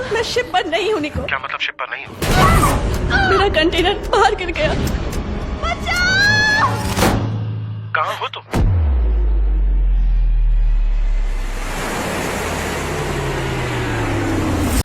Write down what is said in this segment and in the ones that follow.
मैं शिप पर नहीं हूँ निको। क्या मतलब शिप पर नहीं हो? मेरा कंटेनर बाहर गिर गया। कहाँ हो तुम?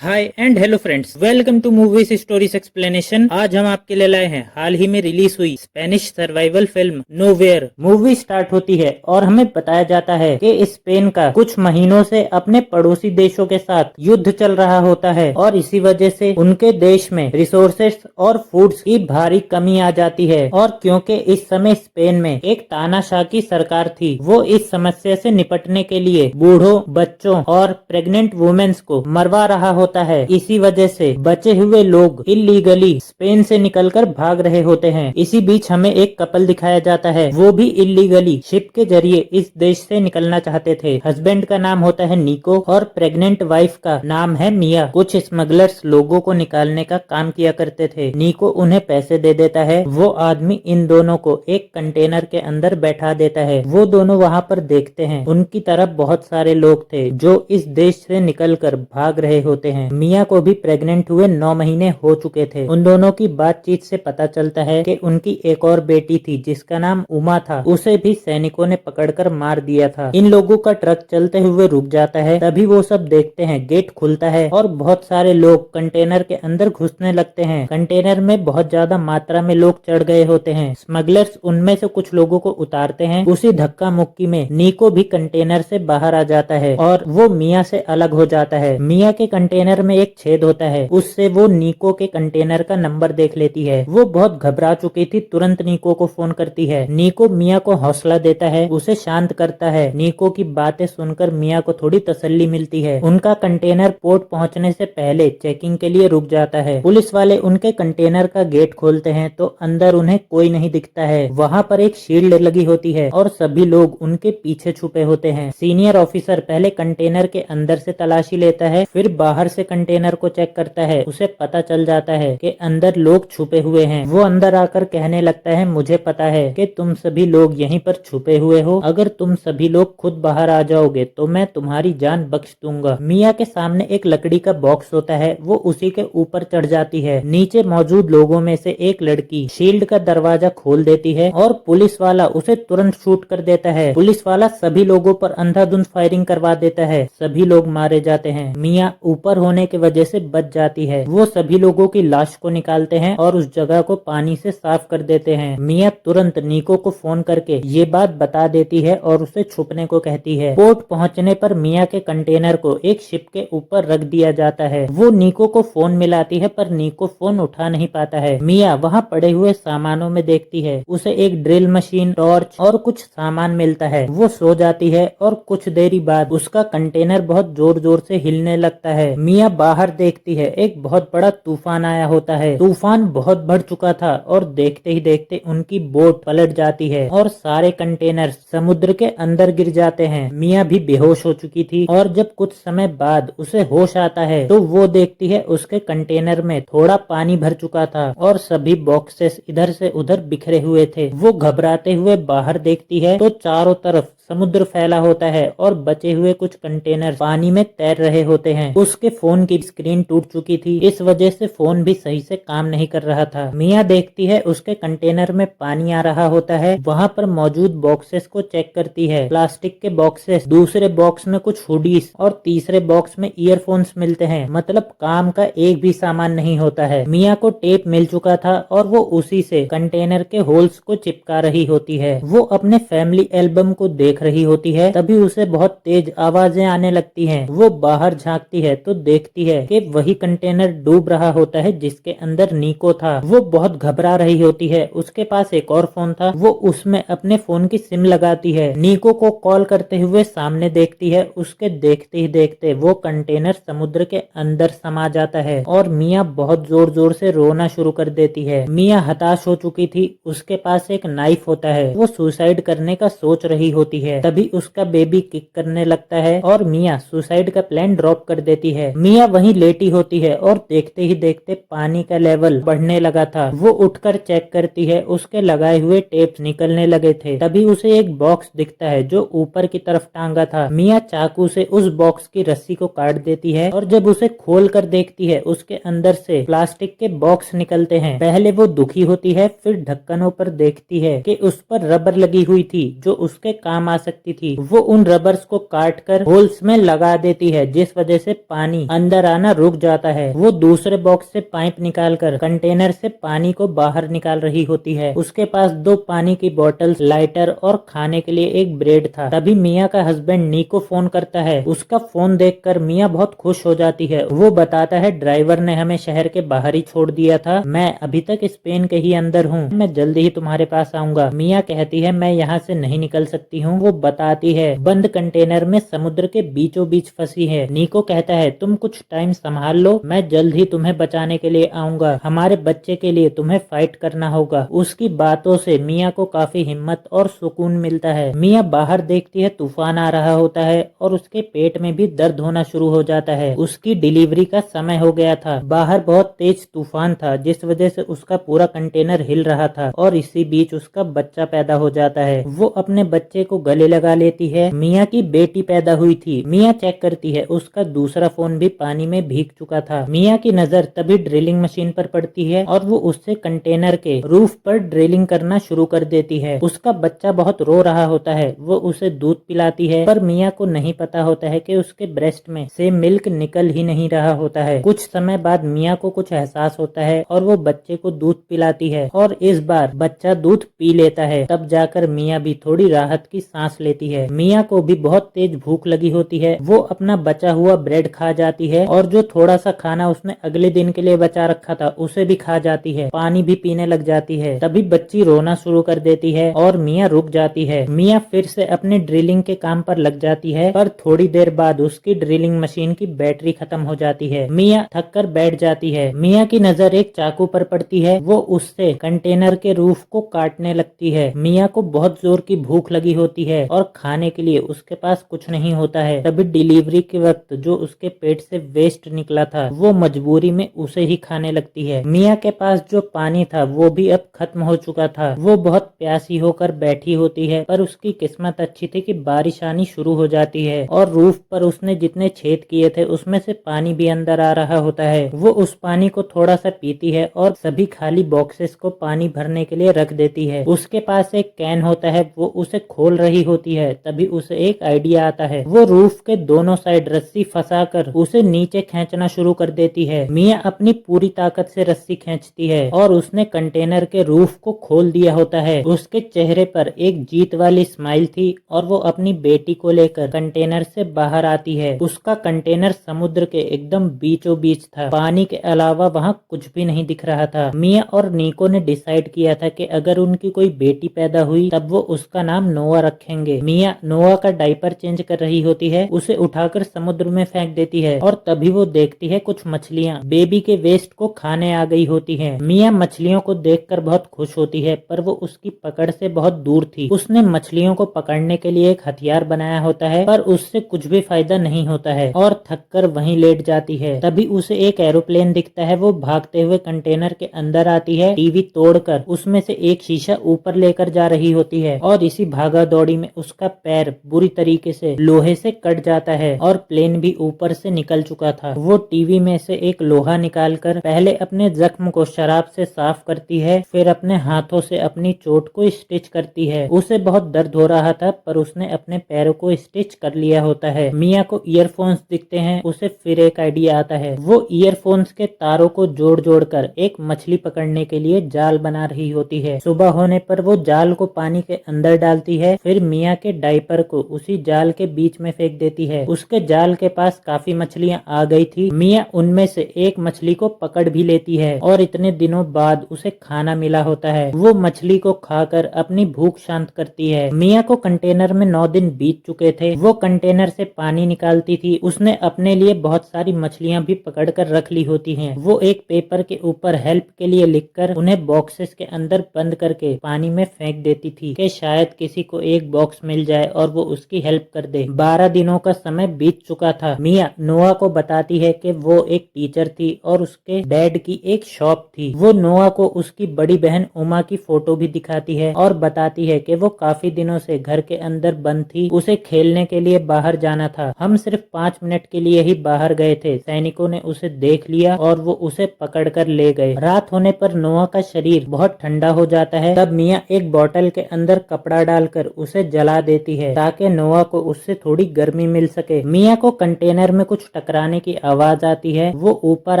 Hi and hello friends, welcome to movies stories explanation. आज हम आपके लिए लाए हैं हाल ही में रिलीज हुई Spanish survival film nowhere. Movie start होती है और हमें बताया जाता है कि स्पेन का कुछ महीनों से अपने पड़ोसी देशों के साथ युद्ध चल रहा होता है और इसी वजह से उनके देश में रिसोर्सेस और फूड्स की भारी कमी आ जाती है। और क्योंकि इस समय स्पेन में एक तानाशाह की सरकार थी, वो इस समस्या से निपटने के लिए बूढ़ों, बच्चों और प्रेग्नेंट वुमेन्स को मरवा रहा होता है। इसी वजह से बचे हुए लोग इलीगली स्पेन से निकलकर भाग रहे होते हैं। इसी बीच हमें एक कपल दिखाया जाता है, वो भी इलीगली शिप के जरिए इस देश से निकलना चाहते थे। हस्बैंड का नाम होता है निको और प्रेग्नेंट वाइफ का नाम है मिया। कुछ स्मगलर्स लोगों को निकालने का काम किया करते थे। निको उन्हें पैसे दे देता है। वो आदमी इन दोनों को एक कंटेनर के अंदर बैठा देता है। वो दोनों वहाँ पर देखते हैं, उनकी तरफ बहुत सारे लोग थे जो इस देश से निकलकर भाग रहे होते हैं। मिया को भी प्रेग्नेंट हुए 9 महीने हो चुके थे। उन दोनों की बातचीत से पता चलता है कि उनकी एक और बेटी थी जिसका नाम उमा था, उसे भी सैनिकों ने पकड़कर मार दिया था। इन लोगों का ट्रक चलते हुए रुक जाता है, तभी वो सब देखते हैं, गेट खुलता है और बहुत सारे लोग कंटेनर के अंदर घुसने लगते हैं। कंटेनर में बहुत ज्यादा मात्रा में लोग चढ़ गए होते हैं। स्मगलर्स उनमें से कुछ लोगों को उतारते हैं। उसी धक्का मुक्की में निको भी कंटेनर से बाहर आ जाता है और वो मिया से अलग हो जाता है। मिया के कंटेनर में एक छेद होता है, उससे वो निको के कंटेनर का नंबर देख लेती है। वो बहुत घबरा चुकी थी, तुरंत निको को फोन करती है। निको मिया को हौसला देता है, उसे शांत करता है। निको की बातें सुनकर मिया को थोड़ी तसल्ली मिलती है। उनका कंटेनर पोर्ट पहुंचने से पहले चेकिंग के लिए रुक जाता है। पुलिस वाले उनके कंटेनर का गेट खोलते हैं तो अंदर उन्हें कोई नहीं दिखता है। वहाँ पर एक शील्ड लगी होती है और सभी लोग उनके पीछे छुपे होते हैं। सीनियर ऑफिसर पहले कंटेनर के अंदर से तलाशी लेता है, फिर बाहर से कंटेनर को चेक करता है। उसे पता चल जाता है कि अंदर लोग छुपे हुए हैं। वो अंदर आकर कहने लगता है, मुझे पता है कि तुम सभी लोग यहीं पर छुपे हुए हो। अगर तुम सभी लोग खुद बाहर आ जाओगे तो मैं तुम्हारी जान बख्श दूंगा। मिया के सामने एक लकड़ी का बॉक्स होता है, वो उसी के ऊपर चढ़ जाती है। नीचे मौजूद लोगों में से एक लड़की शील्ड का दरवाजा खोल देती है और पुलिस वाला उसे तुरंत शूट कर देता है। पुलिस वाला सभी लोगों पर अंधाधुंध फायरिंग करवा देता है। सभी लोग मारे जाते हैं। मिया ऊपर होने की वजह से बच जाती है। वो सभी लोगों की लाश को निकालते हैं और उस जगह को पानी से साफ कर देते हैं। मिया तुरंत निको को फोन करके ये बात बता देती है और उसे छुपने को कहती है। पोर्ट पहुंचने पर मिया के कंटेनर को एक शिप के ऊपर रख दिया जाता है। वो निको को फोन मिलाती है पर निको फोन उठा नहीं पाता है। मिया वहाँ पड़े हुए सामानों में देखती है, उसे एक ड्रिल मशीन, टॉर्च और कुछ सामान मिलता है। वो सो जाती है और कुछ देरी बाद उसका कंटेनर बहुत जोर जोर से हिलने लगता है। मिया बाहर देखती है, एक बहुत बड़ा तूफान आया होता है। तूफान बहुत बढ़ चुका था और देखते ही देखते उनकी बोट पलट जाती है और सारे कंटेनर समुद्र के अंदर गिर जाते हैं। मिया भी बेहोश हो चुकी थी और जब कुछ समय बाद उसे होश आता है तो वो देखती है उसके कंटेनर में थोड़ा पानी भर चुका था और सभी बॉक्सेस इधर से उधर बिखरे हुए थे। वो घबराते हुए बाहर देखती है तो चारों तरफ समुद्र फैला होता है और बचे हुए कुछ कंटेनर पानी में तैर रहे होते हैं। उसके फोन की स्क्रीन टूट चुकी थी, इस वजह से फोन भी सही से काम नहीं कर रहा था। मिया देखती है उसके कंटेनर में पानी आ रहा होता है। वहाँ पर मौजूद बॉक्सेस को चेक करती है। प्लास्टिक के बॉक्सेस, दूसरे बॉक्स में कुछ हुडीज और तीसरे बॉक्स में ईयरफोन्स मिलते हैं। मतलब काम का एक भी सामान नहीं होता है। मिया को टेप मिल चुका था और वो उसी से कंटेनर के होल्स को चिपका रही होती है। वो अपने फैमिली एल्बम को देख रही होती है, तभी उसे बहुत तेज आवाजें आने लगती हैं। वो बाहर झांकती है तो देखती है कि वही कंटेनर डूब रहा होता है जिसके अंदर निको था। वो बहुत घबरा रही होती है। उसके पास एक और फोन था, वो उसमें अपने फोन की सिम लगाती है। निको को कॉल करते हुए सामने देखती है। उसके देखते ही देखते वो कंटेनर समुद्र के अंदर समा जाता है और मिया बहुत जोर जोर से रोना शुरू कर देती है। मिया हताश हो चुकी थी। उसके पास एक नाइफ होता है, वो सुसाइड करने का सोच रही होती होती है। तभी उसका बेबी किक करने लगता है और मिया सुसाइड का प्लान ड्रॉप कर देती है। मिया वहीं लेटी होती है और देखते ही देखते पानी का लेवल बढ़ने लगा था। वो उठकर चेक करती है, उसके लगाए हुए टेप्स निकलने लगे थे। तभी उसे एक बॉक्स दिखता है जो ऊपर की तरफ टांगा था। मिया चाकू से उस बॉक्स की रस्सी को काट देती है और जब उसे खोल कर देखती है उसके अंदर से प्लास्टिक के बॉक्स निकलते हैं। पहले वो दुखी होती है, फिर ढक्कनों पर देखती है कि उस पर रबर लगी हुई थी जो उसके काम आ सकती थी। वो उन रबर्स को काट कर होल्स में लगा देती है जिस वजह से पानी अंदर आना रुक जाता है। वो दूसरे बॉक्स से पाइप निकालकर कंटेनर से पानी को बाहर निकाल रही होती है। उसके पास 2 पानी की बोतल, लाइटर और खाने के लिए एक ब्रेड था। तभी मिया का हस्बैंड नीको फोन करता है। उसका फोन देखकर मिया बहुत खुश हो जाती है। वो बताता है ड्राइवर ने हमें शहर के बाहर ही छोड़ दिया था, मैं अभी तक स्पेन के ही अंदर हूँ, मैं जल्दी ही तुम्हारे पास आऊंगा। मिया कहती है मैं यहाँ से नहीं निकल सकती हूँ। वो बताती है बंद कंटेनर में समुद्र के बीचों बीच फंसी है। नीको कहता है तुम कुछ टाइम संभाल लो, मैं जल्द ही तुम्हें बचाने के लिए आऊंगा, हमारे बच्चे के लिए तुम्हें फाइट करना होगा। उसकी बातों से मिया को काफी हिम्मत और सुकून मिलता है। मिया बाहर देखती है तूफान आ रहा होता है और उसके पेट में भी दर्द होना शुरू हो जाता है। उसकी डिलीवरी का समय हो गया था। बाहर बहुत तेज तूफान था जिस वजह से उसका पूरा कंटेनर हिल रहा था और इसी बीच उसका बच्चा पैदा हो जाता है। वो अपने बच्चे को गले लगा लेती है। मिया की बेटी पैदा हुई थी। मिया चेक करती है उसका दूसरा फोन भी पानी में भीग चुका था। मिया की नजर तभी ड्रिलिंग मशीन पर पड़ती है और वो उससे कंटेनर के रूफ पर ड्रिलिंग करना शुरू कर देती है। उसका बच्चा बहुत रो रहा होता है। वो उसे दूध पिलाती है पर मिया को नहीं पता होता है कि उसके ब्रेस्ट में से मिल्क निकल ही नहीं रहा होता है। कुछ समय बाद मिया को कुछ एहसास होता है और वो बच्चे को दूध पिलाती है और इस बार बच्चा दूध पी लेता है। तब जाकर मिया भी थोड़ी राहत की सांस लेती है। मिया को भी बहुत तेज भूख लगी होती है। वो अपना बचा हुआ ब्रेड खा जाती है और जो थोड़ा सा खाना उसने अगले दिन के लिए बचा रखा था उसे भी खा जाती है। पानी भी पीने लग जाती है। तभी बच्ची रोना शुरू कर देती है और मिया रुक जाती है। मिया फिर से अपने ड्रिलिंग के काम पर लग जाती है पर थोड़ी देर बाद उसकी ड्रिलिंग मशीन की बैटरी खत्म हो जाती है। मिया थक कर बैठ जाती है। मिया की नजर एक चाकू पर पड़ती है। वो उससे कंटेनर के रूफ को काटने लगती है। मिया को बहुत जोर की भूख लगी होती है और खाने के लिए उसके पास कुछ नहीं होता है। तभी डिलीवरी के वक्त जो उसके पेट से वेस्ट निकला था वो मजबूरी में उसे ही खाने लगती है। मिया के पास जो पानी था वो भी अब खत्म हो चुका था। वो बहुत प्यासी होकर बैठी होती है पर उसकी किस्मत अच्छी थी कि बारिश आनी शुरू हो जाती है और रूफ पर उसने जितने छेद किए थे उसमें से पानी भी अंदर आ रहा होता है। वो उस पानी को थोड़ा सा पीती है और सभी खाली बॉक्सेस को पानी भरने के लिए रख देती है। उसके पास एक कैन होता है, वो उसे खोल रही होती है। तभी उसे एक आइडिया आता है। वो रूफ के दोनों साइड रस्सी फंसाकर उसे नीचे खींचना शुरू कर देती है। मिया अपनी पूरी ताकत से रस्सी खींचती है और उसने कंटेनर के रूफ को खोल दिया होता है। उसके चेहरे पर एक जीत वाली स्माइल थी और वो अपनी बेटी को लेकर कंटेनर से बाहर आती है। उसका कंटेनर समुद्र के एकदम बीचों बीच था। पानी के अलावा वहाँ कुछ भी नहीं दिख रहा था। मिया और नीको ने डिसाइड किया था कि अगर उनकी कोई बेटी पैदा हुई तब वो उसका नाम नोआ रखेंगे। मिया नोआ का डायपर चेंज कर रही होती है, उसे उठाकर समुद्र में फेंक देती है और तभी वो देखती है कुछ मछलियाँ बेबी के वेस्ट को खाने आ गई होती है। मिया मछलियों को देखकर बहुत खुश होती है पर वो उसकी पकड़ से बहुत दूर थी। उसने मछलियों को पकड़ने के लिए एक हथियार बनाया होता है पर उससे कुछ भी फायदा नहीं होता है और थककर वहीं लेट जाती है। तभी उसे एक एरोप्लेन दिखता है। वो भागते हुए कंटेनर के अंदर आती है, टीवी तोड़कर उसमें से एक शीशा ऊपर लेकर जा रही होती है और इसी भागा दौड़ी में उसका पैर बुरी तरीके से लोहे से कट जाता है और प्लेन भी ऊपर से निकल चुका था। वो टीवी में से एक लोहा निकालकर पहले अपने जख्म को शराब से साफ करती है, फिर अपने हाथों से अपनी चोट को स्टिच करती है। उसे बहुत दर्द हो रहा था पर उसने अपने पैरों को स्टिच कर लिया होता है। मिया को ईयरफोन्स दिखते हैं। उसे फिर एक आइडिया आता है। वो ईयरफोन्स के तारों को जोड़ जोड़ कर एक मछली पकड़ने के लिए जाल बना रही होती है। सुबह होने पर वो जाल को पानी के अंदर डालती है, फिर मिया के डायपर को उसी जाल के बीच में फेंक देती है। उसके जाल के पास काफी मछलियां आ गई थी। मिया उनमें से एक मछली को पकड़ भी लेती है और इतने दिनों बाद उसे खाना मिला होता है। वो मछली को खाकर अपनी भूख शांत करती है। मिया को कंटेनर में 9 दिन बीत चुके थे। वो कंटेनर से पानी निकालती थी। उसने अपने लिए बहुत सारी मछलियां भी पकड़ कर रख ली होती हैं। वो एक पेपर के ऊपर हेल्प के लिए लिखकर उन्हें बॉक्सेस के अंदर बंद करके पानी में फेंक देती थी कि शायद किसी को एक बॉक्स मिल जाए और वो उसकी हेल्प कर दे। 12 दिनों का समय बीत चुका था। मिया नोआ को बताती है कि वो एक टीचर थी और उसके डैड की एक शॉप थी। वो नोआ को उसकी बड़ी बहन उमा की फोटो भी दिखाती है और बताती है कि वो काफी दिनों से घर के अंदर बंद थी, उसे खेलने के लिए बाहर जाना था। हम सिर्फ 5 मिनट के लिए ही बाहर गए थे। सैनिकों ने उसे देख लिया और वो उसे पकड़कर ले गए। रात होने पर नोआ का शरीर बहुत ठंडा हो जाता है। तब मिया एक बोतल के अंदर कपड़ा डालकर उसे जला देती है ताकि नोआ को उससे थोड़ी गर्मी मिल सके। मिया को कंटेनर में कुछ टकराने की आवाज आती है। वो ऊपर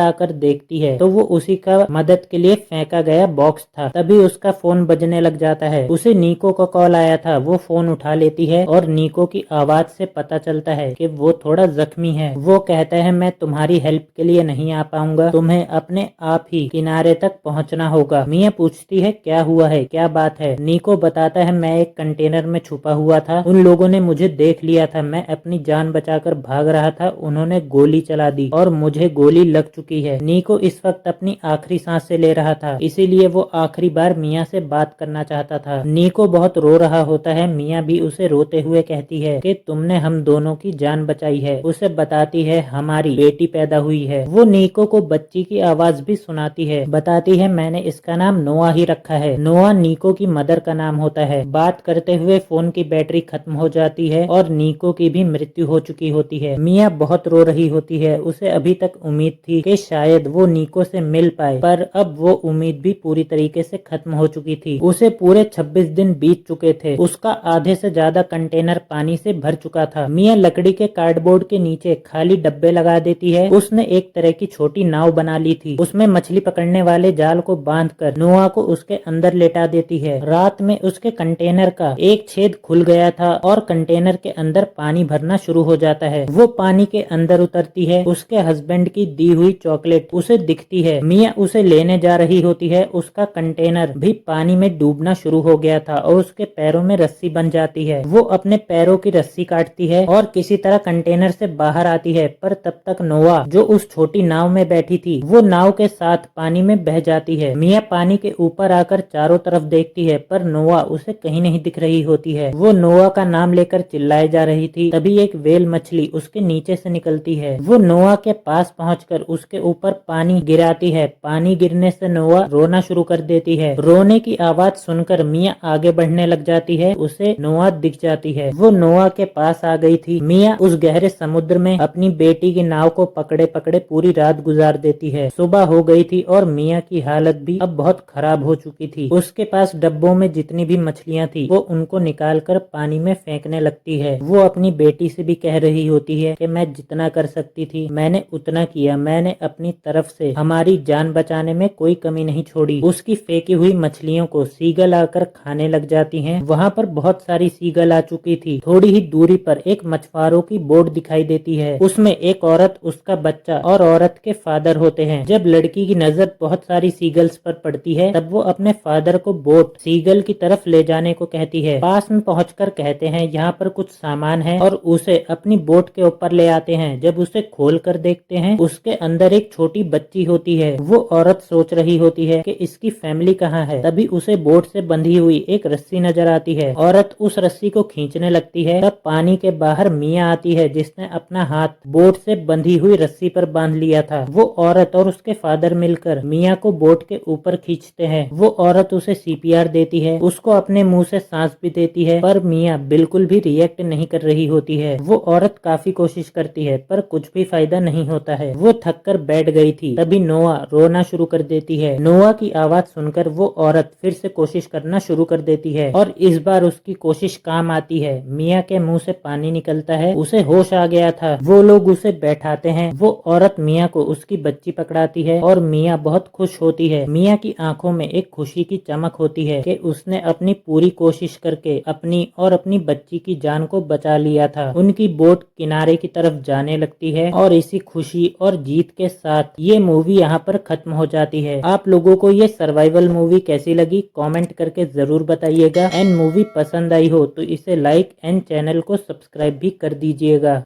आकर देखती है तो वो उसी का मदद के लिए फेंका गया बॉक्स था। तभी उसका फोन बजने लग जाता है। उसे नीको का कॉल आया था। वो फोन उठा लेती है और नीको की आवाज से पता चलता है कि वो थोड़ा जख्मी है। वो कहता है मैं तुम्हारी हेल्प के लिए नहीं आ पाऊंगा, तुम्हें अपने आप ही किनारे तक पहुंचना होगा। मिया पूछती है क्या हुआ है, क्या बात है। नीको बताता है मैं एक कंटेनर में छुपा हुआ था, उन लोगों ने मुझे देख लिया था, मैं अपनी जान बचाकर भाग रहा था, उन्होंने गोली चला दी और मुझे गोली लग चुकी है। नीको इस वक्त अपनी आखिरी सांसें ले रहा था, इसीलिए वो आखिरी बार मिया से बात करना चाहता था। नीको बहुत रो रहा होता है। मिया भी उसे रोते हुए कहती है कि तुमने हम दोनों की जान बचाई है। उसे बताती है हमारी बेटी पैदा हुई है। वो नीको को बच्ची की आवाज भी सुनाती है। बताती है मैंने इसका नाम नोआ ही रखा है। नोआ नीको की मदर का नाम होता है। बात करते हुए फोन की बैटरी खत्म हो जाती है और नीको की भी मृत्यु हो चुकी होती है। मिया बहुत रो रही होती है। उसे अभी तक उम्मीद थी कि शायद वो नीको से मिल पाए, पर अब वो उम्मीद भी पूरी तरीके से खत्म हो चुकी थी। उसे पूरे 26 दिन बीत चुके थे। उसका आधे से ज्यादा कंटेनर पानी से भर चुका था। मिया लकड़ी के कार्डबोर्ड के नीचे खाली डब्बे लगा देती है। उसने एक तरह की छोटी नाव बना ली थी। उसमें मछली पकड़ने वाले जाल को बांधकर नोआ को उसके अंदर लेटा देती है। रात में उसके कंटेनर का एक छेद खुल गया था और कंटेनर के अंदर पानी भरना शुरू हो जाता है। वो पानी के अंदर उतरती है। उसके हस्बैंड की दी हुई चॉकलेट उसे दिखती है। मिया उसे लेने जा रही होती है। उसका कंटेनर भी पानी में डूबना शुरू हो गया था और उसके पैरों में रस्सी बन जाती है। वो अपने पैरों की रस्सी काटती है और किसी तरह कंटेनर से बाहर आती है, पर तब तक नोआ जो उस छोटी नाव में बैठी थी वो नाव के साथ पानी में बह जाती है। मिया पानी के ऊपर आकर चारों तरफ देखती है, पर नोआ उसे कहीं नहीं दिख रही होती है। वो नोआ का नाम लेकर चिल्लाए जा रही थी। तभी एक व्हेल मछली उसके नीचे से निकलती है। वो नोआ के पास पहुंचकर उसके ऊपर पानी गिराती है। पानी गिरने से नोआ रोना शुरू कर देती है। रोने की आवाज सुनकर मिया आगे बढ़ने लग जाती है। उसे नोआ दिख जाती है। वो नोआ के पास आ गई थी। मिया उस गहरे समुद्र में अपनी बेटी की नाव को पकड़े पकड़े पूरी रात गुजार देती है। सुबह हो गई थी और मिया की हालत भी अब बहुत खराब हो चुकी थी। उसके पास डब्बों में जितनी भी मछलियां थी वो उनको निकालकर पानी में फेंकने लगती है। वो अपनी बेटी से भी कह रही होती है कि मैं जितना कर सकती थी मैंने उतना किया, मैंने अपनी तरफ से हमारी जान बचाने में कोई कमी नहीं छोड़ी। उसकी फेंकी हुई मछलियों को सीगल आकर खाने लग जाती हैं। वहाँ पर बहुत सारी सीगल आ चुकी थी। थोड़ी ही दूरी पर एक मछुआरों की बोट दिखाई देती है। उसमें एक औरत, उसका बच्चा और औरत के फादर होते हैं। जब लड़की की नजर बहुत सारी सीगल्स पर पड़ती है तब वो अपने फादर को बोट सीगल की तरफ ले जाने को कहती है। पास में पहुंचकर कहते हैं यहाँ पर कुछ सामान है और उसे अपनी बोट के ऊपर ले आते हैं। जब उसे खोल कर देखते हैं उसके अंदर एक छोटी बच्ची होती है। वो औरत सोच रही होती है कि इसकी फैमिली कहाँ है। तभी उसे बोट से बंधी हुई एक रस्सी नजर आती है। औरत उस रस्सी को खींचने लगती है। तब पानी के बाहर मिया आती है जिसने अपना हाथ बोट से बंधी हुई रस्सी पर बांध लिया था। वो औरत और उसके फादर मिलकर मिया को बोट के ऊपर खींचते हैं। वो औरत उसे सीपीआर देती है, उसको अपने मुंह से सांस भी देती है, पर मिया बिल्कुल भी रिएक्ट नहीं कर रही होती है। वो औरत काफी कोशिश करती है पर कुछ भी फायदा नहीं होता है। वो थक कर बैठ गई थी। तभी नोआ रोना शुरू कर देती है। नोआ की आवाज सुनकर वो औरत फिर से कोशिश करना शुरू कर देती है और इस बार उसकी कोशिश काम आती है। मिया के मुंह से पानी निकलता है। उसे होश आ गया था। वो लोग उसे बैठाते हैं। वो औरत मिया को उसकी बच्ची पकड़ाती है और मिया बहुत खुश होती है। मिया की आंखों में एक खुशी की चमक होती है कि उसने अपनी पूरी कोशिश करके अपनी और अपनी बच्ची की जान को बचा लिया था। उनकी बोट किनारे की तरफ जाने लगती है और इसी खुशी और जीत के साथ ये मूवी यहाँ पर खत्म हो जाती है। आप लोगों को ये सर्वाइवल मूवी कैसी लगी कमेंट करके जरूर बताइएगा। एंड मूवी पसंद आई हो तो इसे लाइक एंड चैनल को सब्सक्राइब भी कर दीजिएगा।